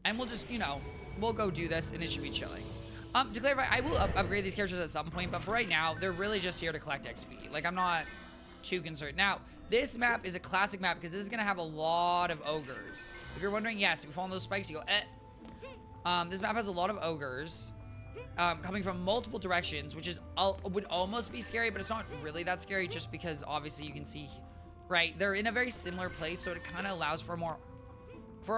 And we'll just, you know, we'll go do this and it should be chilling. To clarify, I will upgrade these characters at some point, but for right now, they're really just here to collect XP. Like, I'm not too concerned. Now, this map is a classic map because this is going to have a lot of ogres. If you're wondering, yes, if you fall on those spikes, you go, eh. This map has a lot of ogres coming from multiple directions, which is would almost be scary, but it's not really that scary just because obviously you can see, right, they're in a very similar place, so it kind of allows for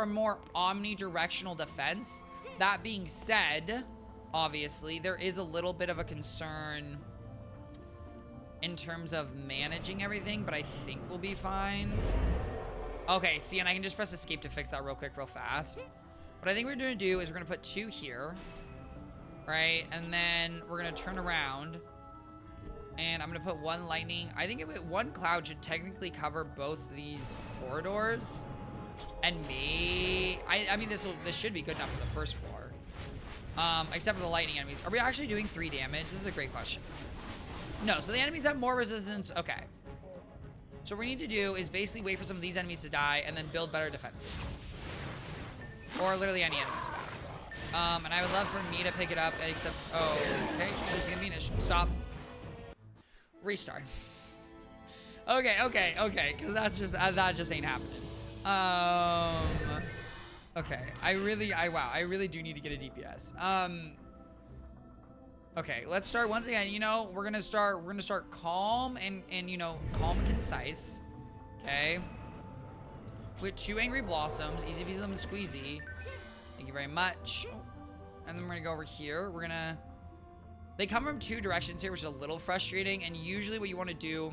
a more omnidirectional defense. That being said, obviously, there is a little bit of a concern in terms of managing everything, but I think we'll be fine. Okay, see, and I can just press escape to fix that real quick, real fast. What I think we're going to do is we're going to put 2 here, right? And then we're going to turn around, and I'm going to put 1 lightning. I think 1 cloud should technically cover both these corridors. And I mean, this should be good enough for the first floor. Except for the lightning enemies. Are we actually doing 3 damage? This is a great question. No, so the enemies have more resistance. Okay. So what we need to do is basically wait for some of these enemies to die and then build better defenses. Or literally any enemies. And I would love for me to pick it up, except, oh, okay. This is gonna be an issue. Stop. Restart. Okay. Because that just ain't happening. Okay. I really do need to get a DPS. Okay, let's start once again. You know, we're gonna start calm and you know, calm and concise. Okay. With 2 angry blossoms, easy peasy lemon squeezy. Thank you very much. And then we're gonna go over here. They come from 2 directions here, which is a little frustrating. And usually what you want to do,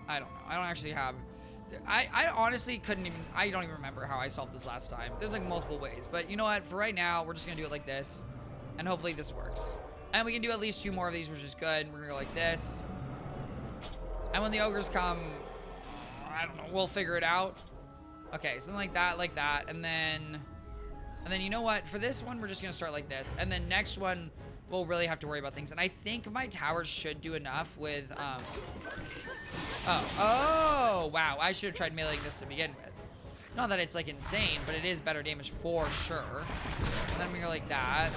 I don't know. I don't actually have. I honestly I don't even remember how I solved this last time. There's like multiple ways, but you know what? For right now, we're just gonna do it like this. And hopefully this works. And we can do at least 2 more of these, which is good. We're gonna go like this. And when the ogres come, I don't know, we'll figure it out. Okay, something like that. And then you know what? For this one, we're just gonna start like this. And then next one, we'll really have to worry about things. And I think my towers should do enough with, oh, wow. I should have tried meleeing this to begin with. Not that it's like insane, but it is better damage for sure. And then we go like that.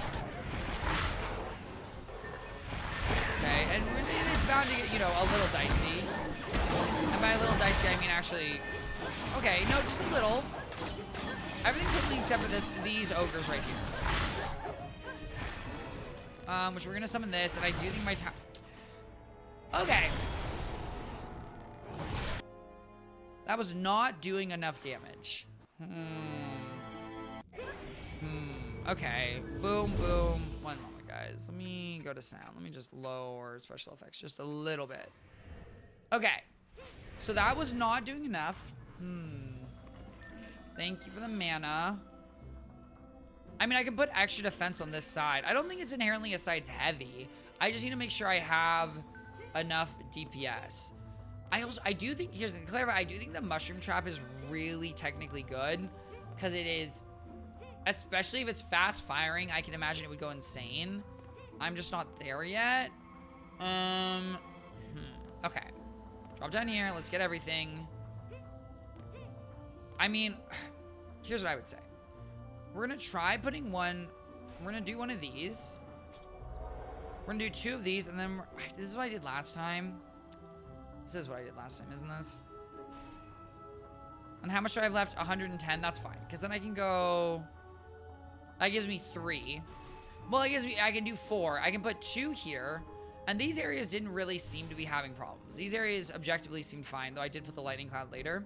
Okay, and really it's bound to get, you know, a little dicey. And by a little dicey, I mean actually, okay, no, just a little. Everything's totally except for these ogres right here. Which we're gonna summon this, and I do think my tower. Okay. That was not doing enough damage. Okay. Boom, boom. One moment, guys. Let me go to sound. Let me just lower special effects just a little bit. Okay. So that was not doing enough. Thank you for the mana. I mean, I can put extra defense on this side. I don't think it's inherently a side's heavy. I just need to make sure I have enough DPS. I do think, here's the clarify, I do think the mushroom trap is really technically good because it is, especially if it's fast firing, I can imagine it would go insane. I'm just not there yet. Okay. Drop down here. Let's get everything. I mean, here's what I would say. We're going to try putting one, we're going to do one of these. We're going to do 2 of these, and then this is what I did last time. This is what I did last time, isn't this? And how much do I have left? 110. That's fine. Because then I can go... That gives me 3. Well, it gives me... I can do 4. I can put 2 here. And these areas didn't really seem to be having problems. These areas objectively seemed fine, though I did put the lightning cloud later.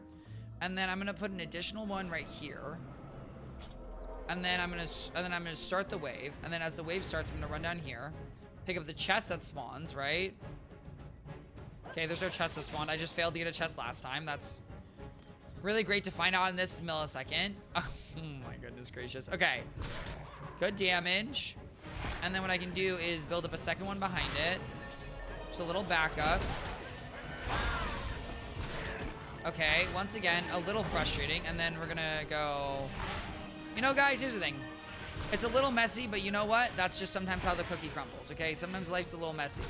And then I'm going to put an additional one right here. And then I'm going to start the wave. And then as the wave starts, I'm going to run down here. Pick up the chest that spawns, right? Okay, there's no chest that spawned. I just failed to get a chest last time. That's really great to find out in this millisecond. Oh my goodness gracious. Okay. Good damage. And then what I can do is build up a second one behind it. Just a little backup. Okay, once again, a little frustrating. And then we're gonna go... You know, guys, here's the thing. It's a little messy, but you know what? That's just sometimes how the cookie crumbles, okay? Sometimes life's a little messy.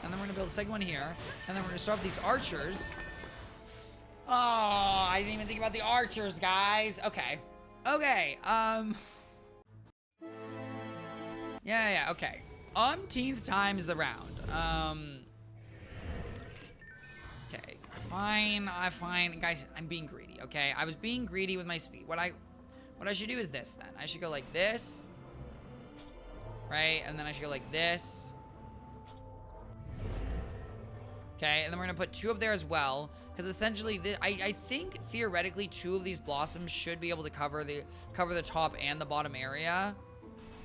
And then we're gonna build a second one here. And then we're gonna start with these archers. Oh, I didn't even think about the archers, guys. Okay. Okay, yeah, okay. Umpteenth times the round. Okay, fine, fine. Guys, I'm being greedy, okay? I was being greedy with my speed. What I should do is this, then. I should go like this. Right? And then I should go like this. Okay, and then we're gonna put 2 up there as well, because essentially, I think theoretically 2 of these blossoms should be able to cover the top and the bottom area,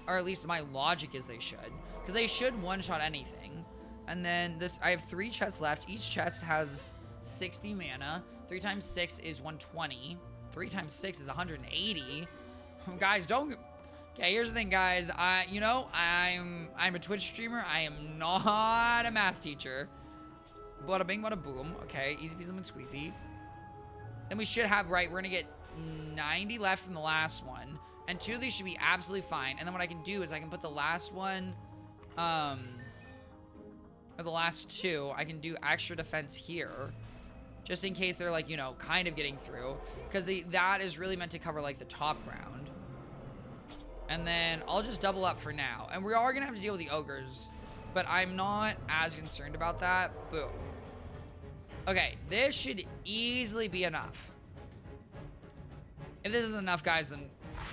or at least my logic is they should, because they should one-shot anything. And then I have 3 chests left. Each chest has 60 mana. 3 times 6 is 120. 3 times 6 is 180. Guys, don't. Okay, here's the thing, guys. I'm a Twitch streamer. I am not a math teacher. Bada bing, bada boom. Okay, easy peasy lemon squeezy. Then we should have, right, we're gonna get 90 left from the last one. And 2 of these should be absolutely fine. And then what I can do is I can put the last one, or the last 2, I can do extra defense here. Just in case they're, like, you know, kind of getting through. Because that is really meant to cover, like, the top ground. And then I'll just double up for now. And we are gonna have to deal with the ogres. But I'm not as concerned about that. Boom. Okay, this should easily be enough. If this isn't enough, guys, then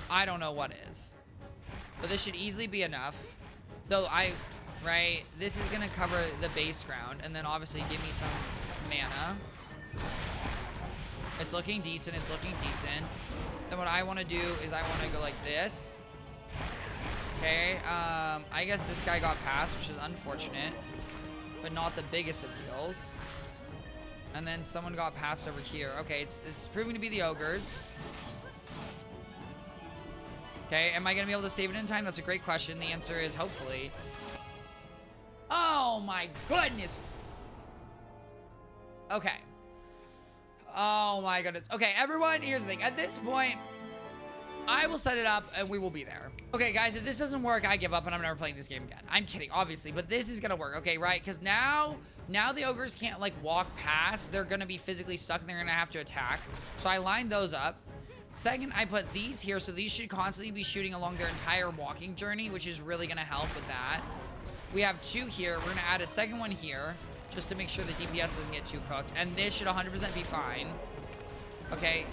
I don't know what is. But this should easily be enough. Though right, this is gonna cover the base ground, and then obviously give me some mana. It's looking decent, it's looking decent. Then what I wanna do is I wanna go like this. Okay, I guess this guy got past, which is unfortunate, but not the biggest of deals. And then someone got past over here. Okay, it's proving to be the ogres. Okay, am I gonna be able to save it in time? That's a great question. The answer is hopefully. Oh my goodness. Okay. Oh my goodness. Okay, everyone, here's the thing. At this point, I will set it up and we will be there. Okay, guys, if this doesn't work, I give up and I'm never playing this game again. I'm kidding, obviously, but this is gonna work, okay, right? Because now the ogres can't, like, walk past. They're gonna be physically stuck and they're gonna have to attack. So I lined those up. Second, I put these here, so these should constantly be shooting along their entire walking journey, which is really gonna help with that. We have 2 here. We're gonna add a second one here, just to make sure the DPS doesn't get too cooked. And this should 100% be fine. Okay,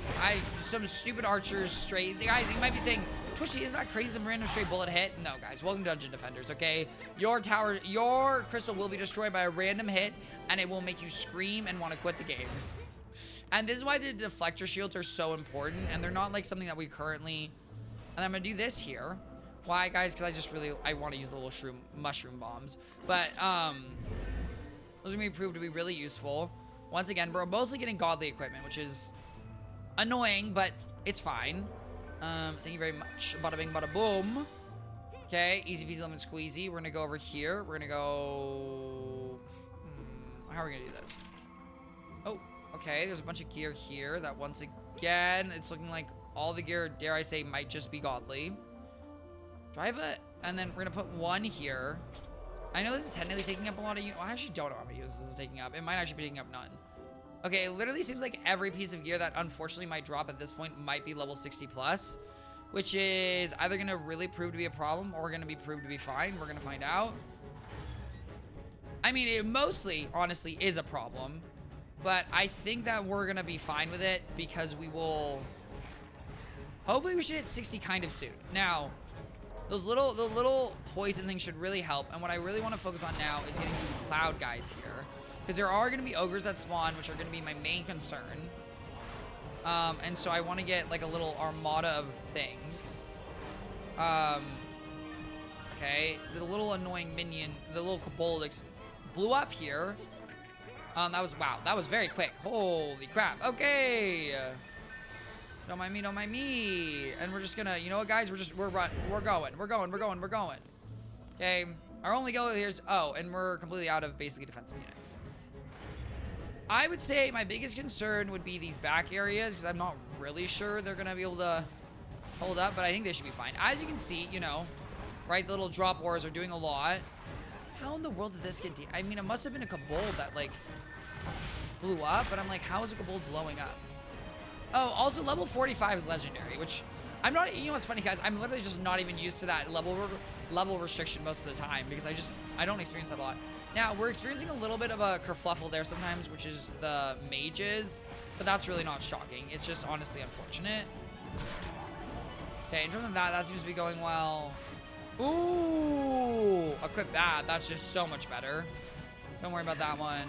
some stupid archers straight. Guys, you might be saying, Twitchy, isn't that crazy, some random straight bullet hit? No, guys, welcome to Dungeon Defenders, okay? Your tower, your crystal will be destroyed by a random hit, and it will make you scream and want to quit the game. And this is why the deflector shields are so important, and they're not like something that we currently... And I'm gonna do this here. Why, guys? Because I want to use the little mushroom bombs. But, those are gonna prove to be really useful. Once again, we're mostly getting godly equipment, which is annoying, but it's fine. Thank you very much. Bada bing, bada boom. Okay, easy peasy lemon squeezy. We're gonna go over here. We're gonna go... how are we gonna do this? Oh, okay. There's a bunch of gear here that once again, it's looking like all the gear, dare I say, might just be godly. Drive it. And then we're gonna put 1 here. I know this is technically taking up a lot of... Well, I actually don't know how many units this is taking up. It might actually be taking up none. Okay, it literally seems like every piece of gear that unfortunately might drop at this point might be level 60 plus, which is either going to really prove to be a problem or going to be proved to be fine. We're going to find out. I mean, it mostly, honestly, is a problem, but I think that we're going to be fine with it because we will... Hopefully we should hit 60 kind of soon. Now, the little poison things should really help, and what I really want to focus on now is getting some cloud guys here. Because there are going to be ogres that spawn, which are going to be my main concern. And so I want to get, like, a little armada of things. Okay. The little annoying minion, the little kobold blew up here. Wow, that was very quick. Holy crap. Okay. Don't mind me, don't mind me. And we're just gonna, you know what, guys? We're going. Okay. Our only goal here is, and we're completely out of basically defensive units. I would say my biggest concern would be these back areas because I'm not really sure they're going to be able to hold up, but I think they should be fine. As you can see, you know, right, the little drop ores are doing a lot. How in the world did this get I mean, it must have been a kobold that, like, blew up, but I'm like, how is a kobold blowing up? Oh, also level 45 is legendary, which I'm not, you know what's funny, guys? I'm literally just not even used to that level restriction most of the time because I don't experience that a lot. Now, we're experiencing a little bit of a kerfluffle there sometimes, which is the mages, but that's really not shocking. It's just honestly unfortunate. Okay, in terms of that, that seems to be going well. Ooh, equip that. That's just so much better. Don't worry about that one.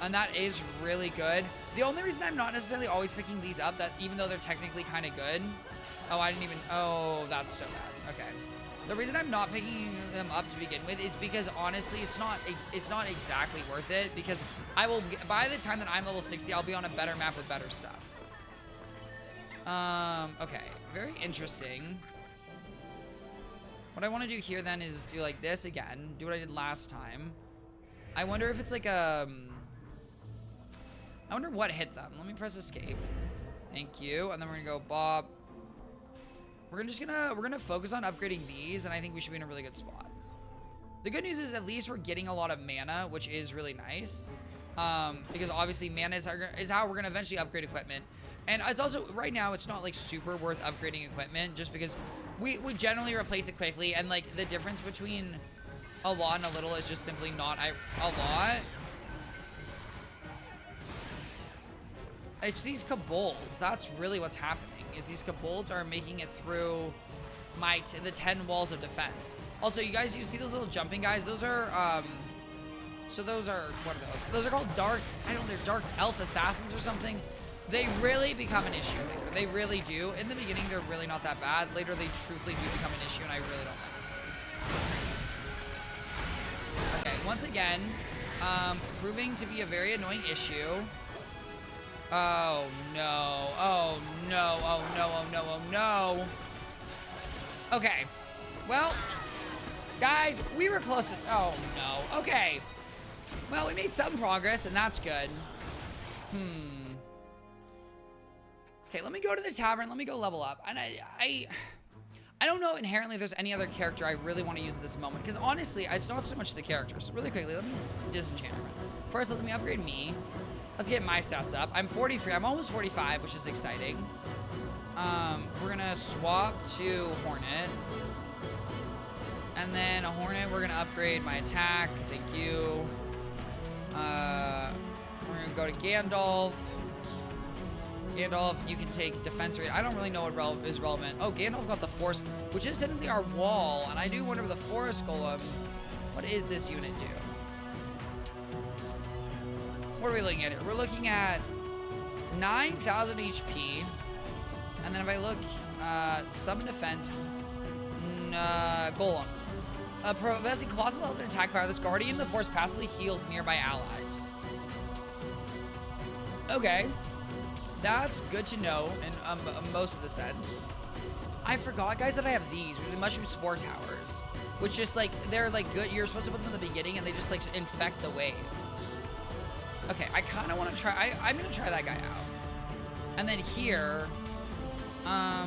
And that is really good. The only reason I'm not necessarily always picking these up, that even though they're technically kind of good. Oh, I didn't even, oh, that's so bad. Okay. The reason I'm not picking them up to begin with is because honestly, it's not exactly worth it, because I will, by the time that I'm level 60, I'll be on a better map with better stuff. Okay. Very interesting. What I want to do here then is do like this again. Do what I did last time. I wonder if it's like I wonder what hit them. Let me press escape. Thank you. And then we're gonna go Bob. We're gonna focus on upgrading these, and I think we should be in a really good spot. The good news is at least we're getting a lot of mana, which is really nice. Because obviously mana is how we're gonna eventually upgrade equipment. And it's also, right now, it's not like super worth upgrading equipment just because we generally replace it quickly, and like the difference between a lot and a little is just simply not a lot. It's these kobolds. That's really what's happening, is these kobolds are making it through the 10 walls of defense. Also, you guys, you see those little jumping guys? Those are, so those are, what are those? Those are called they're dark elf assassins or something. They really become an issue later. They really do. In the beginning, they're really not that bad. Later, they truthfully do become an issue, and I really don't like it. Okay, once again, proving to be a very annoying issue. Oh, no. Oh, no. Oh, no. Oh, no. Oh, no. Okay. Well, guys, we were close to... Oh, no. Okay. Well, we made some progress, and that's good. Okay, let me go to the tavern. Let me go level up. And I don't know inherently if there's any other character I really want to use at this moment. Because honestly, it's not so much the characters. So really quickly, let me disenchant her. First, let me upgrade me. Let's get my stats up. I'm 43. I'm almost 45, which is exciting. We're going to swap to Hornet. And then a Hornet, we're going to upgrade my attack. Thank you. We're going to go to Gandalf. Gandalf, you can take defense rate. I don't really know what is relevant. Oh, Gandalf got the force, which is technically our wall. And I do wonder with the forest golem, what does this unit do? What are we looking at here? We're looking at 9,000 HP. And then if I look, summon defense, golem. Possessing colossal health and attack power, this guardian of the force passively heals nearby allies. Okay. That's good to know in most of the sense. I forgot, guys, that I have these, which are the mushroom spore towers. Which just, like, they're, like, good. You're supposed to put them in the beginning, and they just, like, infect the waves. Okay, I kind of want to try... I'm going to try that guy out. And then here... I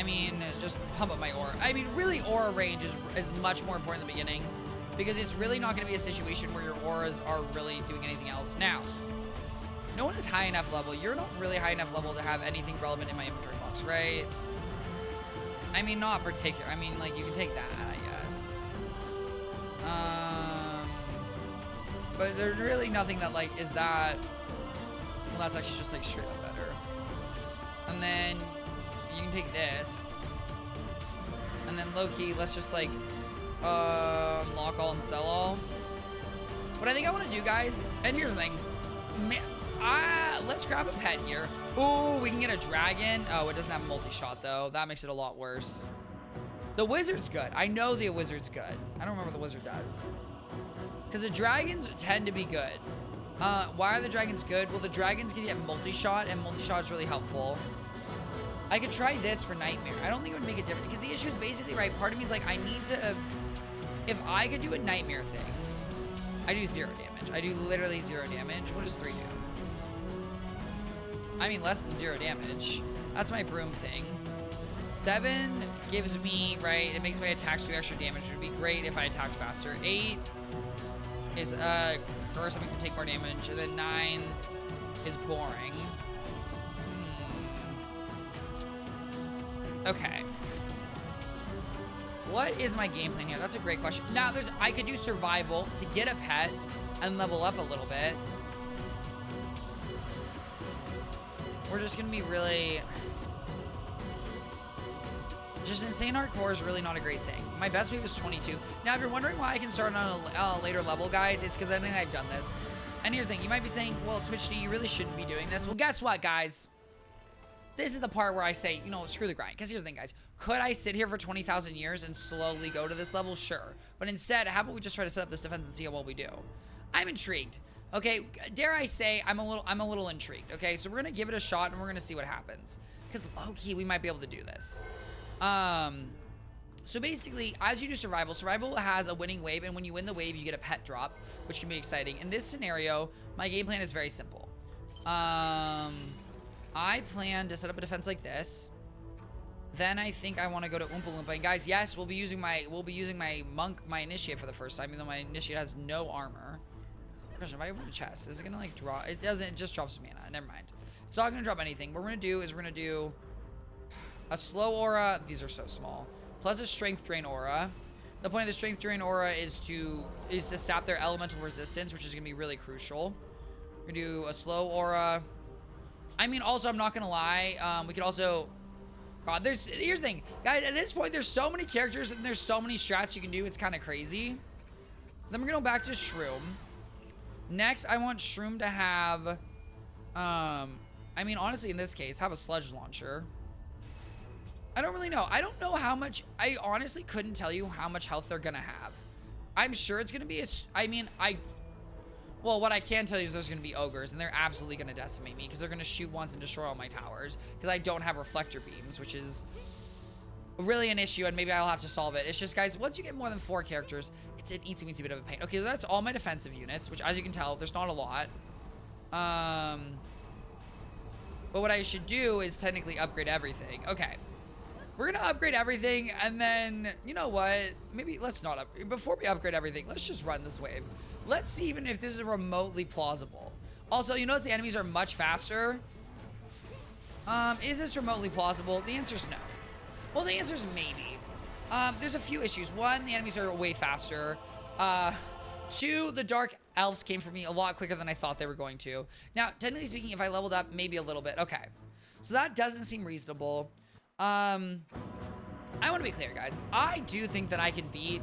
mean, just pump up my aura. I mean, really, aura range is much more important in the beginning. Because it's really not going to be a situation where your auras are really doing anything else. Now... No one is high enough level. You're not really high enough level to have anything relevant in my inventory box, right? I mean, not particular. I mean, like, you can take that, I guess. But there's really nothing that, like, is that... Well, that's actually just, like, straight up better. And then you can take this. And then low-key, let's just, like, unlock all and sell all. What I think I want to do, guys, and here's the thing. Let's grab a pet here. Ooh, we can get a dragon. Oh, it doesn't have multi-shot, though. That makes it a lot worse. The wizard's good. I know the wizard's good. I don't remember what the wizard does. Because the dragons tend to be good. Why are the dragons good? Well, the dragons can get multi-shot, and multi-shot is really helpful. I could try this for Nightmare. I don't think it would make a difference. Because the issue is basically, right, part of me is like, I need to... If I could do a Nightmare thing, I do 0 damage. I do literally 0 damage. What does 3 do? I mean, less than 0 damage. That's my broom thing. 7 gives me, right, it makes my attacks do extra damage, which would be great if I attacked faster. 8 is curse, that makes him take more damage. And then 9 is boring. Okay. What is my game plan here? That's a great question. Now, I could do survival to get a pet and level up a little bit. We're just going to be really... Just insane hardcore is really not a great thing. My best wave is 22. Now, if you're wondering why I can start on a later level, guys, it's because I think I've done this. And here's the thing. You might be saying, well, Twitch, you really shouldn't be doing this. Well, guess what, guys? This is the part where I say, you know, screw the grind. Because here's the thing, guys. Could I sit here for 20,000 years and slowly go to this level? Sure. But instead, how about we just try to set up this defense and see how well we do? I'm intrigued. Okay, dare I say I'm a little intrigued. Okay, so we're gonna give it a shot and we're gonna see what happens. Because low-key, we might be able to do this. So basically, as you do survival has a winning wave, and when you win the wave, you get a pet drop, which can be exciting. In this scenario, my game plan is very simple. I plan to set up a defense like this. Then I think I want to go to Oompa Loompa. And guys, yes, we'll be using my initiate for the first time, even though my initiate has no armor. Question, if I open the chest, is it gonna like draw? It doesn't, it just drops mana. Never mind. It's not gonna drop anything. What we're gonna do is we're gonna do a slow aura. These are so small. Plus a strength drain aura. The point of the strength drain aura is to sap their elemental resistance, which is gonna be really crucial. We're gonna do a slow aura. I mean, also, I'm not gonna lie. We could also, God, here's the thing, guys. At this point, there's so many characters and there's so many strats you can do. It's kind of crazy. Then we're gonna go back to Shroom. Next, I want Shroom to have, I mean, honestly, in this case, have a sludge launcher. I don't really know. I don't know how much, I honestly couldn't tell you how much health they're gonna have. I'm sure it's gonna be, well, what I can tell you is there's gonna be ogres, and they're absolutely gonna decimate me, because they're gonna shoot once and destroy all my towers, because I don't have reflector beams, which is really an issue, and maybe I'll have to solve it. It's just, guys, once you get more than 4 characters, it's an easy bit of a pain. Okay, so that's all my defensive units, which, as you can tell, there's not a lot. But what I should do is technically upgrade everything. Okay. We're gonna upgrade everything, and then, you know what? Maybe let's not upgrade. Before we upgrade everything, let's just run this wave. Let's see even if this is remotely plausible. Also, you notice the enemies are much faster. Is this remotely plausible? The answer's no. Well, the answer's maybe. There's a few issues. One, the enemies are way faster. 2, the dark elves came for me a lot quicker than I thought they were going to. Now, technically speaking, if I leveled up, maybe a little bit. Okay. So that doesn't seem reasonable. I want to be clear, guys. I do think I can beat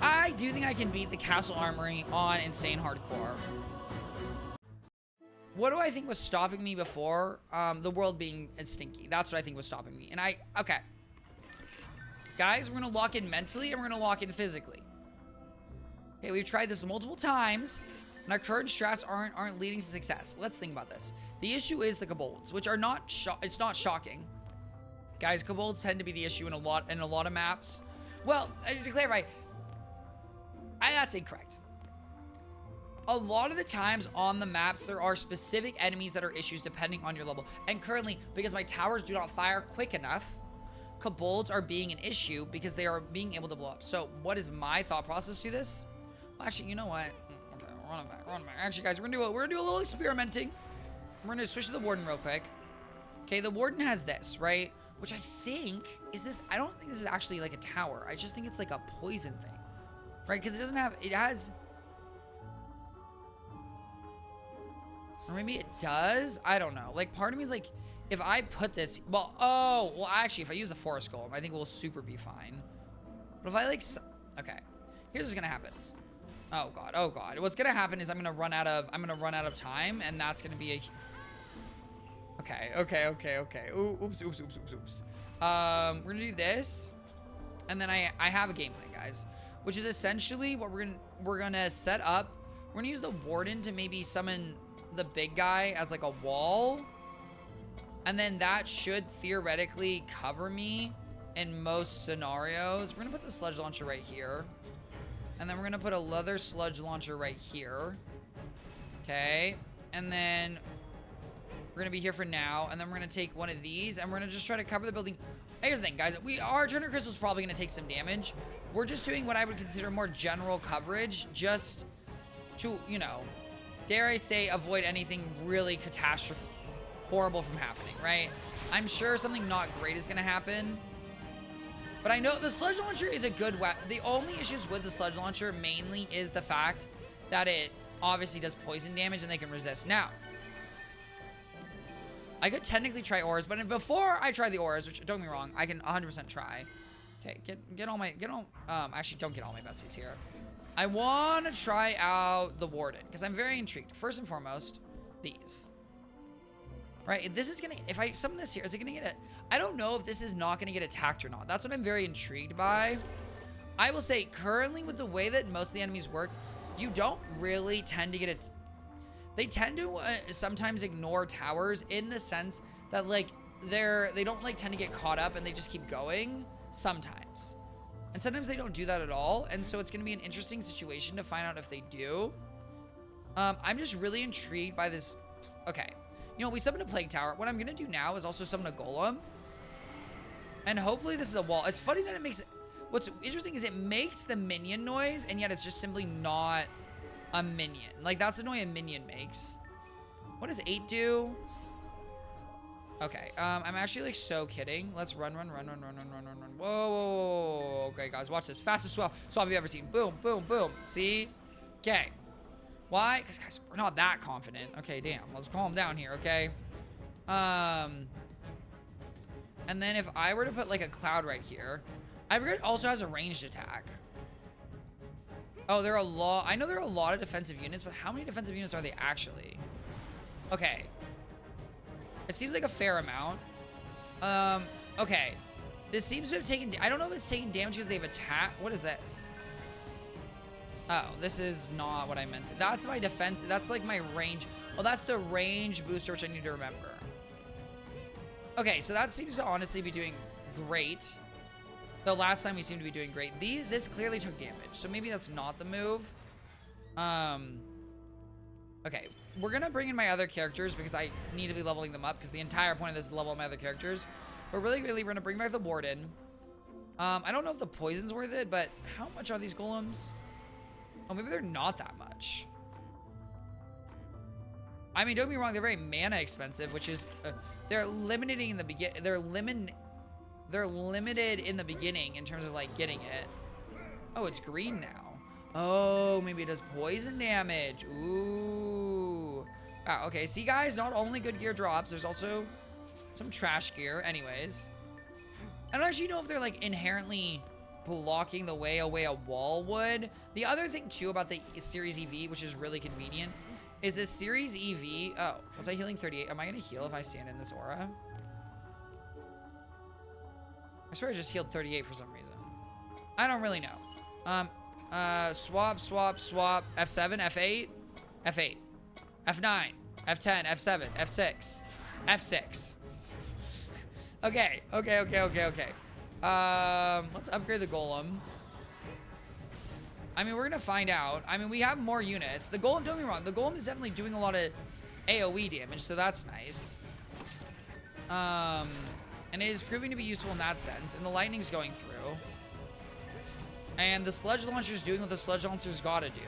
the Castle Armory on Insane Hardcore. What do I think was stopping me before? The world being stinky. That's what I think was stopping me. And okay. Guys, we're going to lock in mentally and we're going to lock in physically. Okay, we've tried this multiple times, and our current strats aren't leading to success. Let's think about this. The issue is the kobolds, which are not, it's not shocking. Guys, kobolds tend to be the issue in a lot of maps. Well, to clarify, that's incorrect. A lot of the times on the maps, there are specific enemies that are issues depending on your level. And currently, because my towers do not fire quick enough, kobolds are being an issue because they are being able to blow up. So what is my thought process to this? Well, actually, you know what? Okay, run it back. Actually, guys, we're gonna do a little experimenting. We're gonna switch to the warden real quick. Okay, the warden has this, right? Which I think is this. I don't think this is actually like a tower. I just think it's like a poison thing, right? Because it has. Or maybe it does. I don't know. Like, part of me is like, if I put this, well, actually, if I use the forest golem, I think we'll super be fine. But if I like, okay, here's what's gonna happen. Oh god. What's gonna happen is I'm gonna run out of time, and that's gonna be a. Okay. Oops. We're gonna do this, and then I have a game plan, guys, which is essentially what we're gonna set up. We're gonna use the warden to maybe summon the big guy as like a wall, and then that should theoretically cover me in most scenarios. We're gonna put the sludge launcher right here, and then we're gonna put a leather sludge launcher right here. Okay, and then we're gonna be here for now, and then we're gonna take one of these, and we're gonna just try to cover the building. Here's the thing, guys. Our Turner Crystal's probably gonna take some damage. We're just doing what I would consider more general coverage, just to, you know, dare I say, avoid anything really catastrophic. horrible from happening, right? I'm sure something not great is going to happen. But I know the Sludge Launcher is a good weapon. The only issues with the Sludge Launcher mainly is the fact that it obviously does poison damage and they can resist. Now, I could technically try auras, but before I try the auras, which don't get me wrong, I can 100% try. Okay, actually don't get all my besties here. I want to try out the Warden because I'm very intrigued. First and foremost, these. Right, this is gonna, if I summon this here, is it gonna get it? I don't know if this is not gonna get attacked or not. That's what I'm very intrigued by. I will say, currently with the way that most of the enemies work, you don't really tend to get it. They tend to sometimes ignore towers in the sense that like they don't like tend to get caught up and they just keep going sometimes. And sometimes they don't do that at all. And so it's gonna be an interesting situation to find out if they do. I'm just really intrigued by this. Okay. You know, we summoned a Plague Tower. What I'm going to do now is also summon a Golem. And hopefully this is a wall. It's funny that it makes... What's interesting is it makes the minion noise, and yet it's just simply not a minion. Like, that's the noise a minion makes. What does 8 do? Okay, I'm actually, like, so kidding. Let's run. Whoa. Okay, guys, watch this. Fastest swap you've ever seen. Boom, boom, boom. See? Okay. Why? Because, guys, we're not that confident. Okay, damn. Let's calm down here, okay? And then if I were to put, like, a cloud right here, I forget it also has a ranged attack. Oh, there are a lot. I know there are a lot of defensive units, but how many defensive units are they actually? Okay. It seems like a fair amount. Okay. This seems to have taken... I don't know if it's taking damage because they've attacked... What is this? Oh, this is not what I meant to. That's my defense. That's like my range. Oh, that's the range booster, which I need to remember. Okay, so that seems to honestly be doing great. The last time we seemed to be doing great. This clearly took damage, so maybe that's not the move. Okay, we're gonna bring in my other characters because I need to be leveling them up because the entire point of this is to level up my other characters. But really, we're gonna bring back the Warden. I don't know if the poison's worth it, but how much are these golems? Oh, maybe they're not that much. I mean, don't get me wrong, they're very mana expensive, which is they're limited in the limited in the beginning in terms of like getting it. Oh, it's green now. Oh, maybe it does poison damage. Ooh. Wow, okay. See, guys, not only good gear drops, there's also some trash gear. Anyways, I don't actually know if they're like inherently blocking the way a wall would. The other thing too about the Series EV, which is really convenient, is this Series EV. Oh, was I healing 38? Am I gonna heal if I stand in this aura? I swear I just healed 38 for some reason. I don't really know. Swap. F7, F8, F8, F9, F10, F7, F6, F6. Okay. Let's upgrade the Golem. I mean, we're gonna find out. I mean, we have more units. The Golem, don't get me wrong, the Golem is definitely doing a lot of AoE damage, so that's nice. And it is proving to be useful in that sense. And the lightning's going through. And the Sludge Launcher's doing what the Sludge Launcher's gotta do.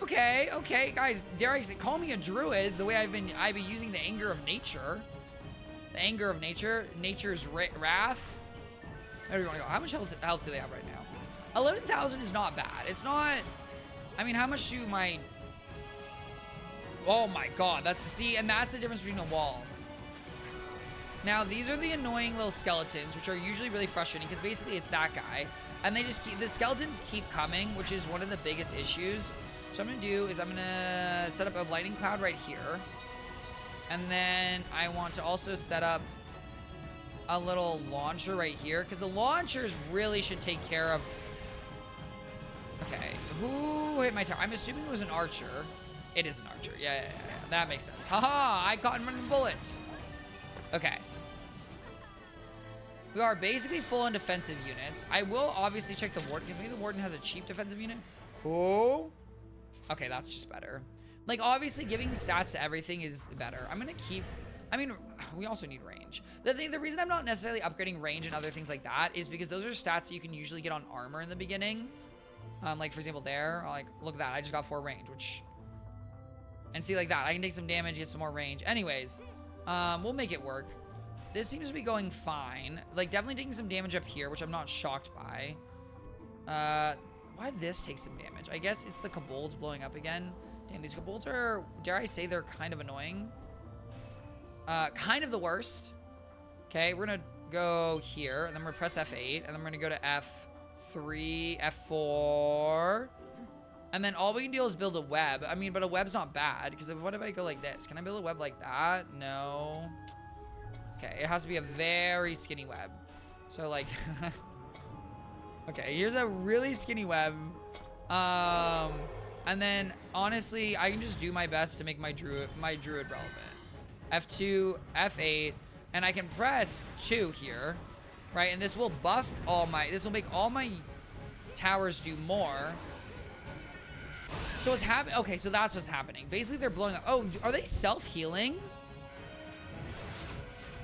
Okay, guys, dare I say, call me a druid the way I've been using the anger of nature. The anger of nature, nature's wrath. Where do you want to go? How much health do they have right now? 11,000 is not bad. It's not, I mean, how much do my, oh my God, and that's the difference between a wall. Now, these are the annoying little skeletons, which are usually really frustrating because basically it's that guy. And they just the skeletons keep coming, which is one of the biggest issues. So what I'm gonna do is I'm gonna set up a lightning cloud right here. And then I want to also set up a little launcher right here because the launchers really should take care of. Okay, who hit my tower? I'm assuming it was an archer. It is an archer. Yeah. That makes sense. Haha, I caught him running the bullet. Okay. We are basically full on defensive units. I will obviously check the Warden because maybe the Warden has a cheap defensive unit. Oh. Okay, that's just better. Like, obviously, giving stats to everything is better. I'm going to keep... I mean, we also need range. The reason I'm not necessarily upgrading range and other things like that is because those are stats that you can usually get on armor in the beginning. Like, for example, there. Like, look at that. I just got 4 range, which... And see, like that. I can take some damage, get some more range. Anyways, We'll make it work. This seems to be going fine. Like, definitely taking some damage up here, which I'm not shocked by. Why did this take some damage? I guess it's the kobolds blowing up again. Damn, these kobolds are, dare I say, they're kind of annoying. Kind of the worst. Okay, we're gonna go here, and then we're gonna press F8, and then we're gonna go to F3, F4. And then all we can do is build a web. I mean, but a web's not bad, because what if I go like this? Can I build a web like that? No. Okay, it has to be a very skinny web. So, like... okay, here's a really skinny web. And then, honestly, I can just do my best to make my druid relevant. F2, F8, and I can press 2 here, right? And this will buff this will make all my towers do more. So what's happening? Okay, so that's what's happening. Basically, they're blowing up. Oh, are they self-healing?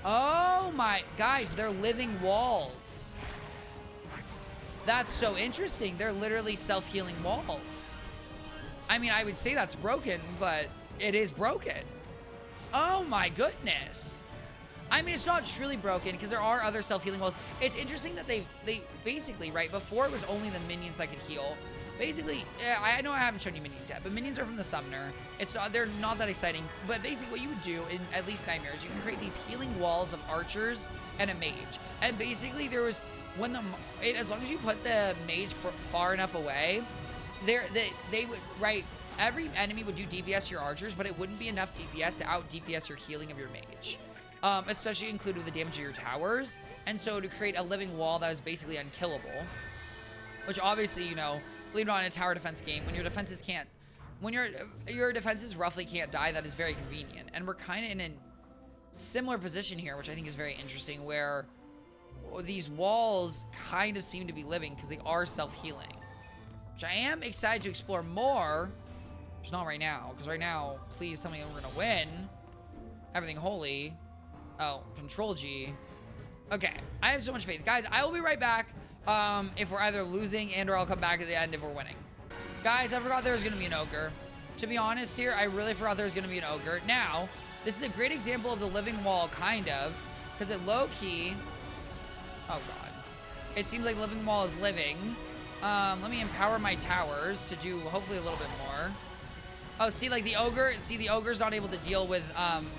Oh my, guys, they're living walls. That's so interesting. They're literally self-healing walls. I mean, I would say that's broken, but it is broken. Oh my goodness. I mean, it's not truly broken because there are other self-healing walls. It's interesting that they basically, right, before it was only the minions that could heal. Basically, I know I haven't shown you minions yet, but minions are from the summoner. They're not that exciting. But basically what you would do in at least Nightmares, you can create these healing walls of archers and a mage. And basically there was, as long as you put the mage far enough away, they would, right, every enemy would do DPS your archers, but it wouldn't be enough DPS to out DPS your healing of your mage. Especially included with the damage of your towers. And so to create a living wall that is basically unkillable, which obviously, you know, believe it or not, in a tower defense game, when your defenses roughly can't die, that is very convenient. And we're kind of in a similar position here, which I think is very interesting, where these walls kind of seem to be living because they are self-healing, which I am excited to explore more. It's not right now, because right now, please tell me we're gonna win. Everything holy. Oh, Control G. Okay, I have so much faith. Guys, I will be right back if we're either losing or I'll come back at the end if we're winning. Guys, I forgot there was gonna be an ogre. To be honest here, I really forgot there was gonna be an ogre. Now, this is a great example of the living wall, kind of, because it low-key... Oh, God. It seems like living wall is living. Let me empower my towers to do hopefully a little bit more. Oh, see, like the ogre's not able to deal with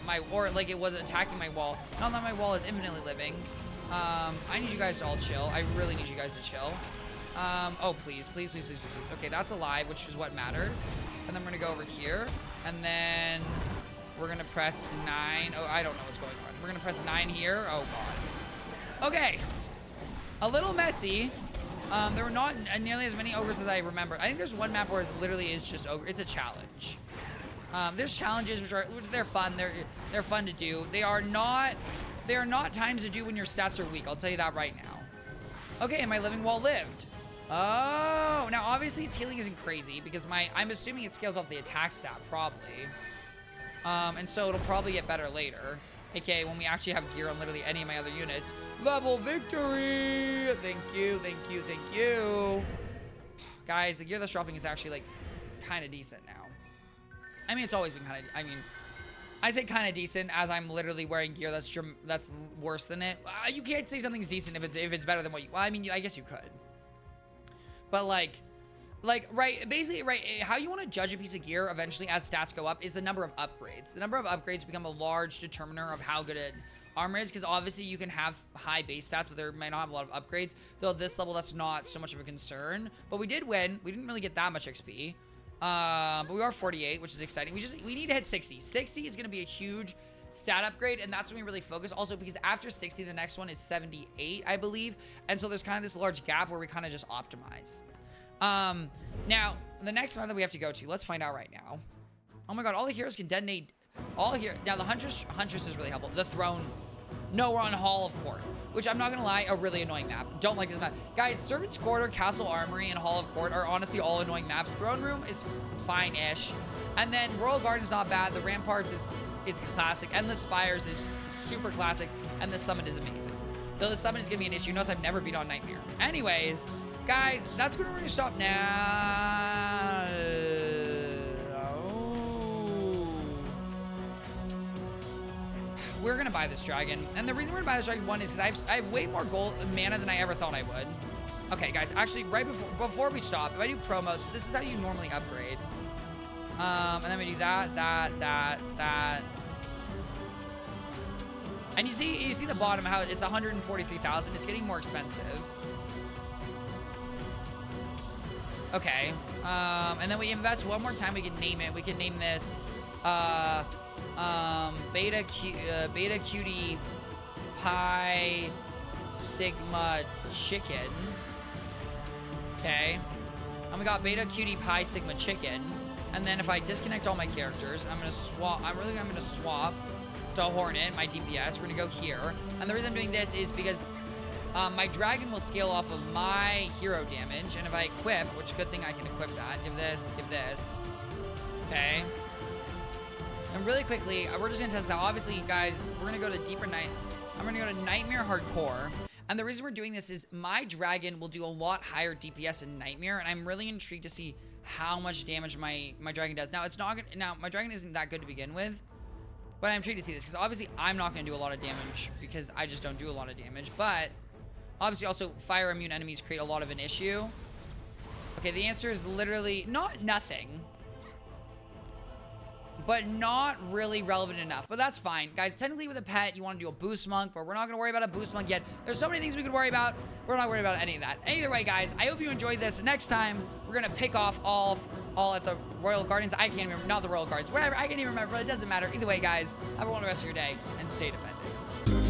like it was attacking my wall. Not that my wall is infinitely living. I need you guys to all chill. I really need you guys to chill. Oh, please, please, please, please, please. Okay, that's alive, which is what matters. And then we're gonna go over here, and then we're gonna press 9. Oh, I don't know what's going on. We're gonna press 9 here. Oh, God. Okay. A little messy. There were not nearly as many ogres as I remember. I think there's one map where it literally is just ogre. It's a challenge. There's challenges they're fun. They're fun to do. They are not times to do when your stats are weak. I'll tell you that right now. Okay, and my living wall lived. Oh, now obviously its healing isn't crazy because I'm assuming it scales off the attack stat probably. And so it'll probably get better later. AKA when we actually have gear on literally any of my other units. Level victory! Thank you, thank you, thank you. Guys, the gear that's dropping is actually like kind of decent now. I mean, it's always been I say kind of decent as I'm literally wearing gear that's worse than it. You can't say something's decent if it's better than what you, well, I mean, I guess you could. But right, basically, right, how you want to judge a piece of gear eventually as stats go up is the number of upgrades. The number of upgrades become a large determiner of how good an armor is, because obviously you can have high base stats, but there might not have a lot of upgrades. So at this level, that's not so much of a concern. But we did win. We didn't really get that much XP. But we are 48, which is exciting. We need to hit 60. 60 is going to be a huge stat upgrade, and that's when we really focus. Also, because after 60, the next one is 78, I believe. And so there's kind of this large gap where we kind of just optimize. Now, the next one that we have to go to, let's find out right now. Oh my God, all the heroes can detonate. Now, the Huntress is really helpful. The Throne. No, we're on Hall of Court, which I'm not gonna lie, a really annoying map. Don't like this map. Guys, Servant's Quarter, Castle Armory, and Hall of Court are honestly all annoying maps. Throne Room is fine-ish. And then Royal Garden's not bad. The Ramparts is classic. Endless Spires is super classic. And the Summit is amazing. Though the Summit is gonna be an issue. Notice I've never beat on Nightmare. Anyways, guys, that's where we're gonna stop now. we're gonna buy this dragon. And the reason we're gonna buy this dragon, one, is because I have way more gold mana than I ever thought I would. Okay, guys, actually, right before we stop, if I do promo, so this is how you normally upgrade. And then we do that. And you see the bottom, how it's 143,000. It's getting more expensive. Okay. And then we invest one more time. We can name it. We can name this Beta Cutie Pi Sigma Chicken. Okay. And we got Beta Cutie Pi Sigma Chicken. And then if I disconnect all my characters, and I'm gonna swap to Hornet, my DPS. We're gonna go here. And the reason I'm doing this is because my dragon will scale off of my hero damage. And if I equip, which good thing I can equip that. Give this. Okay. And really quickly, we're just gonna test out. Obviously, guys, we're gonna go to Deeper Night. I'm gonna go to Nightmare Hardcore. And the reason we're doing this is my dragon will do a lot higher DPS in Nightmare. And I'm really intrigued to see how much damage my dragon does. Now, my dragon isn't that good to begin with. But I'm intrigued to see this, because obviously I'm not going to do a lot of damage, because I just don't do a lot of damage. But obviously also fire immune enemies create a lot of an issue. Okay, the answer is literally not nothing, but not really relevant enough. But that's fine. Guys, technically with a pet, you want to do a boost monk, but we're not going to worry about a boost monk yet. There's so many things we could worry about. We're not worried about any of that. Either way, guys, I hope you enjoyed this. Next time, we're going to pick off all at the Royal Gardens. I can't remember. Not the Royal Gardens. Whatever. I can't even remember, but it doesn't matter. Either way, guys, have a wonderful rest of your day, and stay defended.